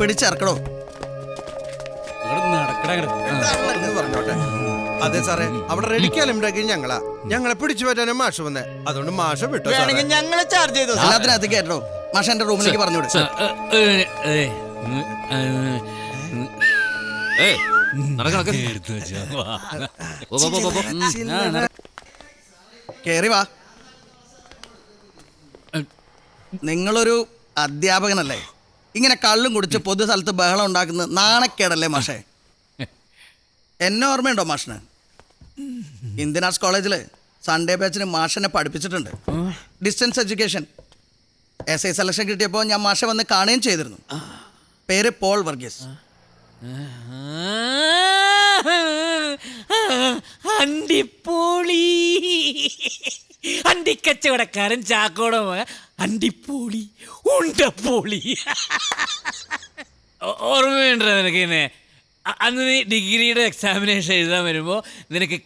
പിടിച്ചിറക്കടോ. പറഞ്ഞോട്ടെ. അതെ സാറേ, അവിടെ റെഡിക്കാലും ഞങ്ങളെ പിടിച്ചു പറ്റാനും മാഷ് വന്നേ, അതുകൊണ്ട് മാഷ വിട്ടു. ഞങ്ങളെ ചാർജ് ചെയ്തു. എല്ലാത്തിനകത്ത് കേട്ടോ. മാഷ എന്റെ റൂമിലേക്ക് പറഞ്ഞോട്. കേറി വാ. നിങ്ങളൊരു അധ്യാപകനല്ലേ? ഇങ്ങനെ കള്ളും കുടിച്ച് പൊതു സ്ഥലത്ത് ബഹളം ഉണ്ടാക്കുന്നത് നാണക്കേടല്ലേ മാഷേ? എന്നെ ഓർമ്മയുണ്ടോ മാഷിന്? ഇന്ത്യൻ ആർട്സ് കോളേജിൽ സൺഡേ ബാച്ചിന് മാഷിനെ പഠിപ്പിച്ചിട്ടുണ്ട്. Distance education. SI സെലക്ഷൻ കിട്ടിയപ്പോൾ ഞാൻ മാഷെ വന്ന് കാണുകയും ചെയ്തിരുന്നു. പേര് പോൾ വർഗീസ്. അണ്ടിപ്പോളി, അണ്ടിക്കച്ചവടക്കാരൻ ചാക്കോട അണ്ടിപ്പോളി, ഉണ്ടപ്പോളി. ഓർമ്മയുണ്ടോ നിനക്ക്? എന്നെ അന്ന് നീ ഡിഗ്രിയുടെ എക്സാമിനേഷൻ എഴുതാൻ വരുമ്പോ നിനക്ക്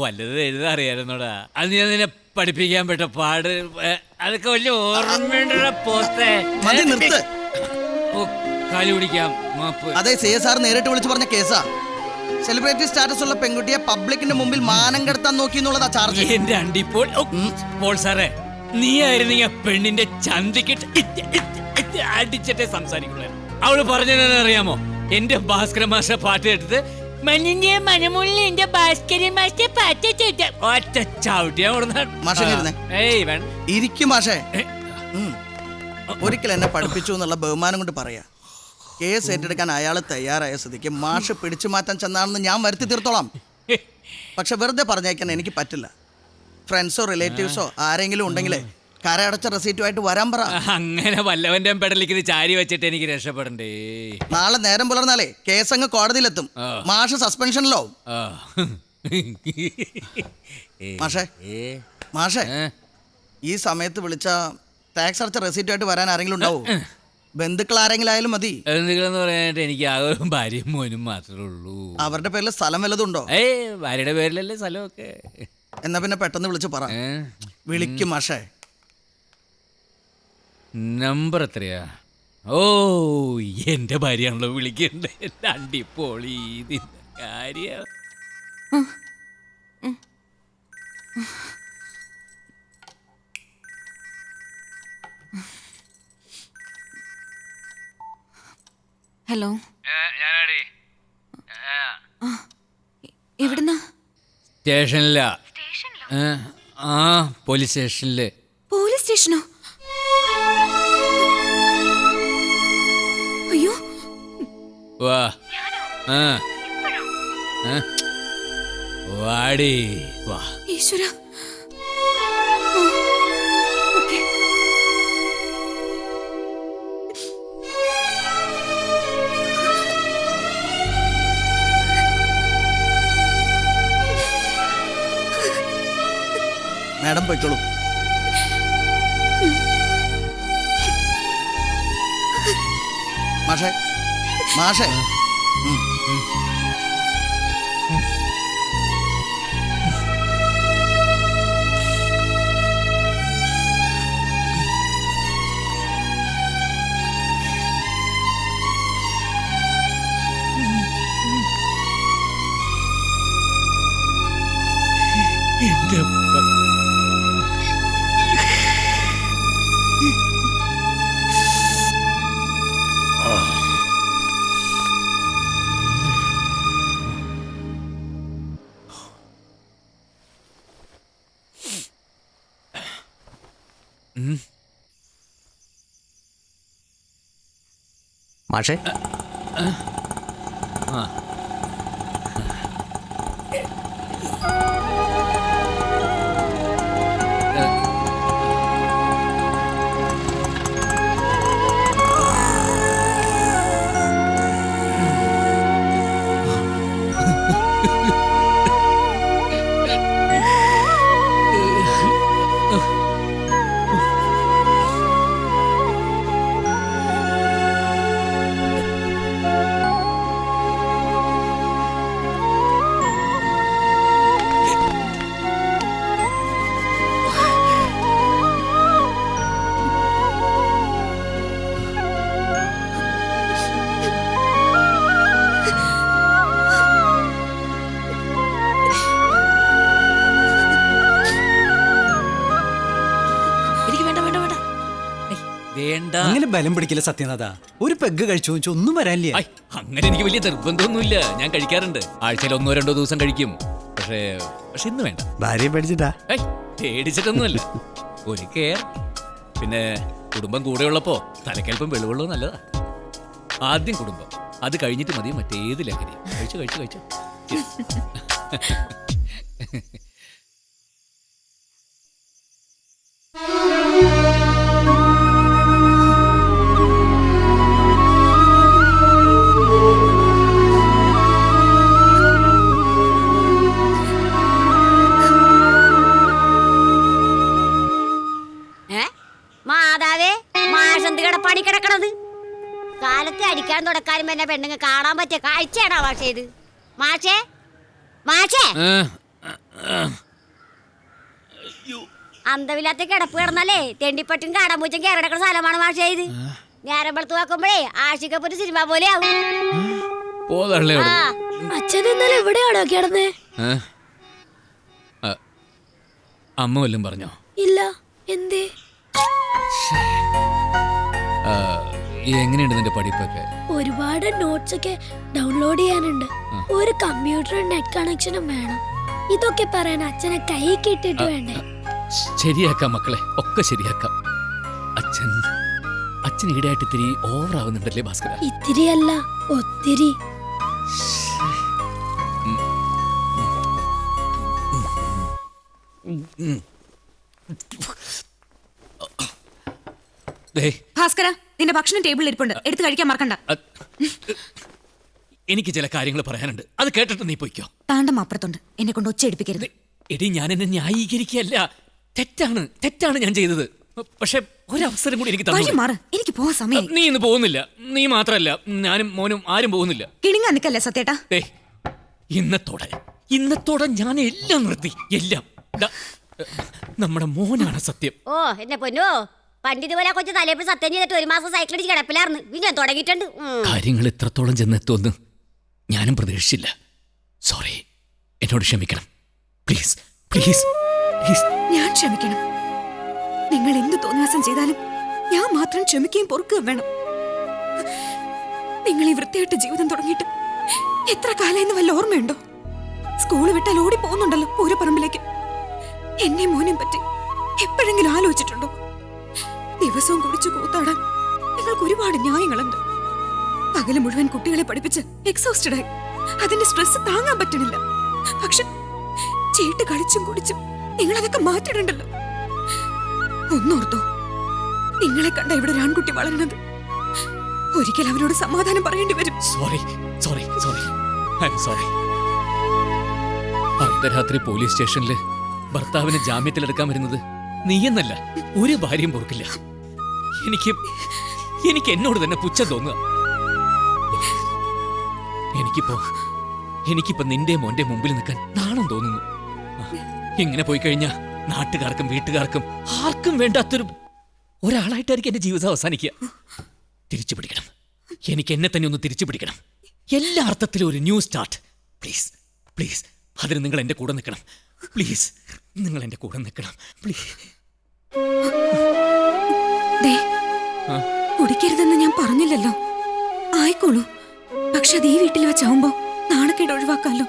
വല്ലത് എഴുതാൻ അറിയായിരുന്നോടാ. അന്ന് ഞാൻ നിന്നെ പഠിപ്പിക്കാൻ പെട്ട പാട് അതൊക്കെ വലിയ ഓർമ്മയുണ്ട. പോത്തെ കാലി പിടിക്കാം. അതെ, CSR നേരിട്ട് വിളിച്ചു പറഞ്ഞ കേസാ. സെലിബ്രിറ്റി സ്റ്റാറ്റസ് ഉള്ള പെൺകുട്ടിയെ പബ്ലിക്കിന്റെ മുമ്പിൽ മാനം കെടുത്താൻ നോക്കി എന്നുള്ളതാ ചാർജ്. എന്റെ അണ്ടിപ്പോൾ പോൾ സാറേ, നീ ആയിരുന്നെങ്കിൽ പെണ്ണിന്റെ ചന്തിക്കിട്ട് അടിച്ചിട്ടേ സംസാരിക്കുള്ളൂ. അവള് പറഞ്ഞറിയാമോ? എന്റെ ഭാസ്കര മാഷ പാട്ട് എടുത്ത് മനമുള്ളിന്റെ ഭാസ്കരൻ മാഷ പാട്ട് ഒറ്റ ചവിട്ടിയാ. ഇരിക്കും മാഷേ. ഒരിക്കൽ എന്നെ പഠിപ്പിച്ചു എന്നുള്ള ബഹുമാനം കൊണ്ട് പറയാ. കേസ് ഏറ്റെടുക്കാൻ അയാൾ തയ്യാറായ സ്ഥിതിക്ക് മാഷ് പിടിച്ചു മാറ്റാൻ ചെന്നാണെന്ന് ഞാൻ വരുത്തി തീർത്തോളാം. പക്ഷെ വെറുതെ പറഞ്ഞേക്കാൻ എനിക്ക് പറ്റില്ല. ഫ്രണ്ട്സോ റിലേറ്റീവ്സോ ആരെങ്കിലും ഉണ്ടെങ്കിലേ കരയടച്ച റെസീറ്റുമായിട്ട് വരാൻ പറ. അങ്ങനെ വല്ലവന്റെ പെടലിക്ക് ചാരി വെച്ചിട്ട് എനിക്ക് രക്ഷപ്പെടണ്ടേ. നാളെ നേരം പുലർന്നാലേ കേസ് അങ്ങ് കോടതിയിലെത്തും. മാഷ് സസ്പെൻഷനിലോ. മാഷേ ഈ സമയത്ത് വിളിച്ച ടാക്സ് അടച്ച റെസീറ്റുമായിട്ട് വരാൻ ആരെങ്കിലും ഉണ്ടാവോ? ബന്ധുക്കൾ ആരെങ്കിലും ആയാലും മതി. ബന്ധുക്കളെന്ന് പറയാനായിട്ട് എനിക്ക് ആകെ ഭാര്യയും മോനും മാത്രമേ ഉള്ളൂ. അവരുടെ പേരിൽ സ്ഥലം വല്ലതും ഉണ്ടോ? ഭാര്യയുടെ പേരിലല്ലേ സ്ഥലമൊക്കെ. എന്നാ പിന്നെ പെട്ടെന്ന് വിളിച്ച് പറ. വിളിക്കും മാഷേ. നമ്പർ എത്രയാ? ഓ, എന്റെ ഭാര്യയാണല്ലോ വിളിക്കണ്ടേ. അണ്ടിപ്പോളി കാര്യം. ഹലോ, ഞാനാടി. എവിടുന്നാ? സ്റ്റേഷനിലാ. പോലീസ് സ്റ്റേഷനില്. പോലീസ് സ്റ്റേഷനോ? അയ്യോ, വാ. വാടി വാ. ഈശ്വര. മാഡം പോയിക്കോളൂ. മാഷേ മാഷേ എന്റെ മാഷേ, വേണ്ട. അങ്ങനെ ബലം പിടിക്കില്ല സത്യനാഥ. ഒരു പെഗ് കഴിച്ചു വെച്ചാൽ ഒന്നും വരാനില്ല. ഐ, അങ്ങനെ എനിക്ക് വലിയ നിർബന്ധമൊന്നുമില്ല. ഞാൻ കഴിക്കാറുണ്ട്. ആഴ്ചയിൽ 1-2 ദിവസം കഴിക്കും. പക്ഷേ ഇന്ന് വേണ്ട. ഭാര്യയെ പേടിച്ചിട്ടാ? ഐ, പേടിച്ചിട്ടൊന്നുമല്ല. ഒരു കെയർ. പിന്നെ കുടുംബം കൂടെയുള്ളപ്പോ തലക്കൽപ്പം വെളുവുള്ളത് നല്ലതാ. ആദ്യം കുടുംബം, അത് കഴിഞ്ഞിട്ട് മതി മറ്റേത് ലഹരി. കഴിച്ചു. Yes. മാതാവേ, മാഷന്ത് കിടപ്പാടി കിടക്കണത്. കാലത്ത് അടിക്കാൻ തുടക്കാനും എന്നെ പെണ്ണുങ്ങൾ കാണാൻ പറ്റിയ കാഴ്ചയാണോ മാഷേ ഇത്? മാഷേ അന്തമില്ലാത്ത കിടപ്പ് കിടന്നല്ലേ തെണ്ടിപ്പട്ടും കാടമ്പൂച്ചും കയറിടക്കുന്ന സ്ഥലമാണ് മാഷേ ഇത്. നേരം വെളുത്ത് നോക്കുമ്പോഴേ ആഷിക്കപ്പൊരു സിനിമ പോലെ ആവും. അച്ഛൻ ഇന്നലെ എവിടെയാണോ കിടന്നേ? അമ്മ വല്ലതും പറഞ്ഞോ? ഇല്ല. എന്തേ? എങ്ങനെയുണ്ട് നിന്റെ പഠിപ്പൊക്കെ? ഒരുപാട് നോട്ട്സ് ഒക്കെ ഡൗൺലോഡ് ചെയ്യാനുണ്ട്. ഒരു കമ്പ്യൂട്ടറും നെറ്റ് കണക്ഷനും വേണം. ഇതൊക്കെ പറയാൻ അച്ഛനെ കൈ കിട്ടിട്ട് വേണ്ടേ? ശരിയാക്കാം മക്കളെ, ഒക്കെ ശരിയാക്കാം. അച്ഛൻ ഈടായിട്ട് ഇത്തിരി ഓവർ ആവുന്നുണ്ടല്ലേ ഭാസ്കര? ഇത്തിരി അല്ല, ഒത്തിരി. ഭാസ്കര, നിന്റെ ഭക്ഷണം ടേബിളിൽ ഇരിപ്പുണ്ട്, എടുത്ത് കഴിക്കാൻ മറക്കണ്ട. എനിക്ക് ചില കാര്യങ്ങൾ പറയാനുണ്ട്, അത് കേട്ടിട്ട് നീ പോയിക്കോ. താണ്ടം അപ്പുറത്തുണ്ട്, എന്നെ കൊണ്ട് ഒച്ച എടുപ്പിക്കരുത്. എടി, ഞാൻ എന്നെ ന്യായീകരിക്കല്ല. തെറ്റാണ് ഞാൻ ചെയ്തത്. പക്ഷെ ഒരവസരം കൂടി എനിക്ക് വഴി മാറ്, എനിക്ക് പോവാൻ സമയം. നീ ഇന്ന് പോകുന്നില്ല. നീ മാത്രല്ല, ഞാനും മോനും ആരും പോകുന്നില്ല. കിണിങ്ങാ നിക്കല്ലേ സത്യേട്ടാ. ഇന്നത്തോടെ ഞാൻ എല്ലാം നിർത്തി. എല്ലാം നമ്മുടെ മോനാണ് സത്യം. ഓ എന്നെ പൊന്നോ, പണ്ടിതുപോലെ കൊച്ചു തലേപ്പ് സത്യം ചെയ്തിട്ട് 1 മാസം സൈക്കിൾ അടിച്ച് കിടപ്പിലായിരുന്നു. പിന്നെ തുടങ്ങിയിട്ടുണ്ട്. കാര്യങ്ങൾ എത്രത്തോളം ചെന്നെത്തുമെന്ന് ഞാനും പ്രതീക്ഷിച്ചില്ല. സോറി, എന്നോട് ക്ഷമിക്കണം. പ്ലീസ്. ഞാൻ ക്ഷമിക്കണം. നിങ്ങൾ എന്ത് തോന്നിയാസം ചെയ്താലും ഞാൻ മാത്രം ക്ഷമിക്കുകയും പൊറുക്കുകയും വേണം. നിങ്ങൾ ഈ വൃത്തിയായിട്ട് ജീവിതം തുടങ്ങിയിട്ട് എത്ര കാലമെന്ന് വല്ല ഓർമ്മയുണ്ടോ? സ്കൂള് വിട്ടാൽ ഓടി പോകുന്നുണ്ടല്ലോ പൂരപ്പറമ്പിലേക്ക്. എന്നെ മോനെയും പറ്റി എപ്പോഴെങ്കിലും ആലോചിച്ചിട്ടുണ്ടോ? ദിവസവും കുടിച്ചു കൂത്താടാൻ നിങ്ങൾക്ക് ഒരുപാട് ന്യായങ്ങളുണ്ട്. പകല് മുഴുവൻ കുട്ടികളെ പഠിപ്പിച്ച് എക്സോസ്റ്റഡ് ആയി. അതിന്റെ സ്ട്രെസ് താങ്ങാൻ പറ്റണില്ല. പക്ഷെ ചീട്ട് കളിച്ചും കുടിച്ചും നിങ്ങൾ അതൊക്കെ മാറ്റിടണ്ടല്ലോ. ഒന്നോർത്തോ, നിങ്ങളെ കണ്ട ഇവിടെ ഒരു ആൺകുട്ടി വളരണത്. ഒരിക്കൽ അവരോട് സമാധാനം പറയേണ്ടി വരും. സോറി. അർദ്ധരാത്രി പോലീസ് സ്റ്റേഷനില് ഭർത്താവിനെ ജാമ്യത്തിലെടുക്കാൻ വരുന്നത് നീയെന്നല്ല, ഒരു ഭാര്യയും പൊറുക്കില്ല. എനിക്ക് എന്നോട് തന്നെ പുച്ഛം തോന്നുക. എനിക്കിപ്പോ നിന്റെ മോന്റെ മുമ്പിൽ നിൽക്കാൻ നാണം തോന്നുന്നു. ഇങ്ങനെ പോയി കഴിഞ്ഞാ നാട്ടുകാർക്കും വീട്ടുകാർക്കും ആർക്കും വേണ്ടാത്തൊരു ഒരാളായിട്ടായിരിക്കും എന്റെ ജീവിതം അവസാനിക്കുക. തിരിച്ചു പിടിക്കണം. എനിക്ക് എന്നെ തന്നെ ഒന്ന് തിരിച്ചു പിടിക്കണം. എല്ലാ അർത്ഥത്തിലും ഒരു ന്യൂ സ്റ്റാർട്ട്. പ്ലീസ്. അതിന് നിങ്ങൾ എന്റെ കൂടെ നിൽക്കണം. പ്ലീസ്, നിങ്ങൾ എന്റെ കൂടെ നിൽക്കണം. പ്ലീസ്. കുടിക്കരുതെന്ന് ഞാൻ പറഞ്ഞില്ലല്ലോ. ആയിക്കോളൂ. പക്ഷെ അത് ഈ വീട്ടിൽ വെച്ചാവുമ്പോ നാണക്കേട് ഒഴിവാക്കാലോ.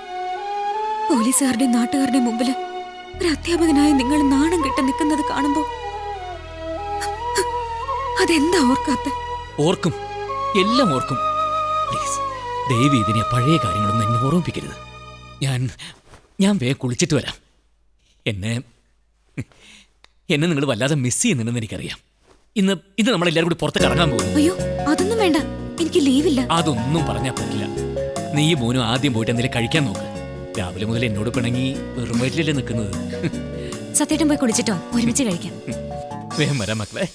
പോലീസുകാരുടെയും നാട്ടുകാരുടെയും മുമ്പില് ഒരു അധ്യാപകനായ നിങ്ങൾ നാണം കെട്ട് നിൽക്കുന്നത് കാണുമ്പോ അതെന്താ ഓർക്കാത്ത? ഓർക്കും, എല്ലാം ഓർക്കും. പ്ലീസ്, ദേവി ഇതിനെ പഴയ കാര്യങ്ങളൊന്നും എന്നെ ഓർമ്മിപ്പിക്കരുത്. ഞാൻ വേഗം കുളിച്ചിട്ട് വരാം. എന്നെ നിങ്ങൾ വല്ലാതെ മിസ് ചെയ്യുന്നുണ്ടെന്ന് എനിക്കറിയാം. ഇന്ന് നമ്മളെല്ലാവരും കൂടി പുറത്ത് കറങ്ങാൻ പോകുന്നു. അയ്യോ, അതൊന്നും വേണ്ട, എനിക്ക് ലീവില്ല. അതൊന്നും പറഞ്ഞാൽ പറ്റില്ല. നീ മോനും ആദ്യം പോയിട്ട് എന്തെങ്കിലും കഴിക്കാൻ നോക്ക്. രാവിലെ മുതൽ എന്നോട് പിണങ്ങി വെറും വയറ്റിലല്ലേ നിൽക്കുന്നത്. സത്യേട്ടൻ പോയി കുളിച്ചിട്ടോ, ഒരുമിച്ച് കഴിക്കാം. വേഗം വരാം മക്കളെ.